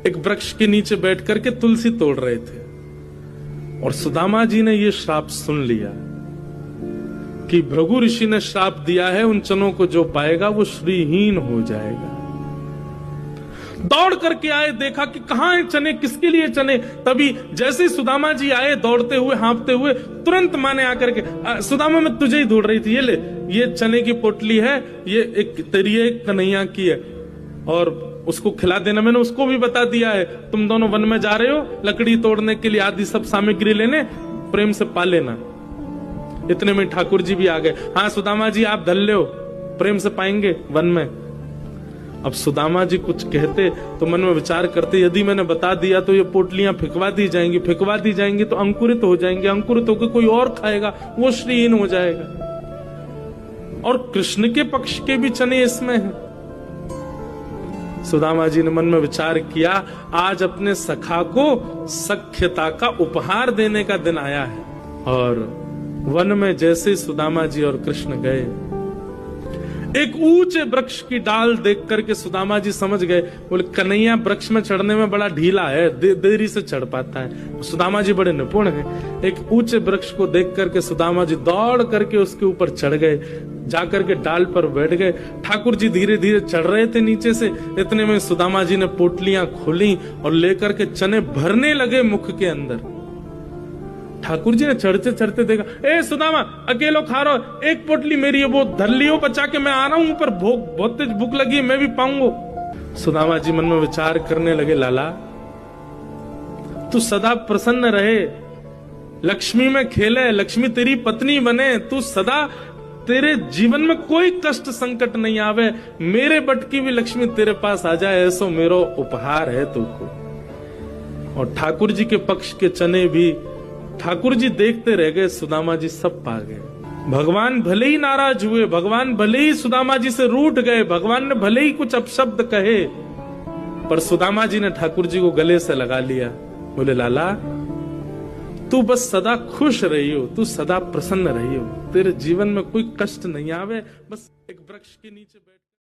एक वृक्ष के नीचे बैठ करके तुलसी तोड़ रहे थे और सुदामा जी ने यह श्राप सुन लिया कि भृगु ऋषि ने श्राप दिया है, उन चनों को जो पाएगा वो श्रीहीन हो जाएगा। दौड़ करके आए, देखा कि कहां है चने, किसके लिए चने। तभी जैसे ही सुदामा जी आए दौड़ते हुए हाँफते हुए, तुरंत माने आकर के, सुदामा मैं तुझे ही ढूंढ रही थी, ये ले, ये चने की पोटली है, ये एक तेरी एक कन्हैया की है और उसको खिला देना। मैंने उसको भी बता दिया है, तुम दोनों वन में जा रहे हो लकड़ी तोड़ने के लिए, आदि सब सामग्री लेने, प्रेम से पा लेना। इतने में ठाकुर जी भी आ गए। हाँ सुदामा जी आप धल्ले हो, प्रेम से पाएंगे वन में। अब सुदामा जी कुछ कहते तो मन में विचार करते, यदि मैंने बता दिया तो ये पोटलियां फिकवा दी जाएंगी तो अंकुरित हो जाएंगे, अंकुरित होकर कोई और खाएगा, वो श्रीहीन हो जाएगा। और कृष्ण के पक्ष के भी चने इसमें हैं। सुदामा जी ने मन में विचार किया, आज अपने सखा को सख्यता का उपहार देने का दिन आया है। और वन में जैसे सुदामा जी और कृष्ण गए, एक ऊंचे वृक्ष की डाल देख करके सुदामा जी समझ गए, बोले कन्हैया वृक्ष में चढ़ने में बड़ा ढीला है, देरी से चढ़ पाता है। सुदामा जी बड़े निपुण हैं। एक ऊंचे वृक्ष को देख करके सुदामा जी दौड़ करके उसके ऊपर चढ़ गए, जाकर के डाल पर बैठ गए। ठाकुर जी धीरे धीरे चढ़ रहे थे नीचे से, इतने में सुदामा जी ने पोटलियां खोली और लेकर के चने भरने लगे मुख के अंदर। ठाकुर जी ने चढ़ते चढ़ते देखा, ए सुदामा अकेलो खा रहा हो, एक पोटली मेरी है, वो धर लियो बचा के, मैं आ रहा हूं, पर बहुत तेज भूख लगी है, मैं भी पाऊंगा। सुदामा जी मन में विचार करने लगे, लाला तू सदा प्रसन्न रहे, लक्ष्मी में खेले, लक्ष्मी तेरी पत्नी बने, तू सदा, तेरे जीवन में कोई कष्ट संकट नहीं आवे, मेरे बट की भी लक्ष्मी तेरे पास आ जाए, ऐसो मेरो उपहार है तुमको। और ठाकुर जी के पक्ष के चने भी ठाकुर जी देखते रह गए, सुदामा जी सब पा गए। भगवान भले ही नाराज हुए, भगवान भले ही सुदामा जी से रूठ गए, भगवान ने भले ही कुछ अपशब्द कहे, पर सुदामा जी ने ठाकुर जी को गले से लगा लिया। बोले लाला तू बस सदा खुश रही हो, तू सदा प्रसन्न रही हो, तेरे जीवन में कोई कष्ट नहीं आवे, बस एक वृक्ष के नीचे बैठ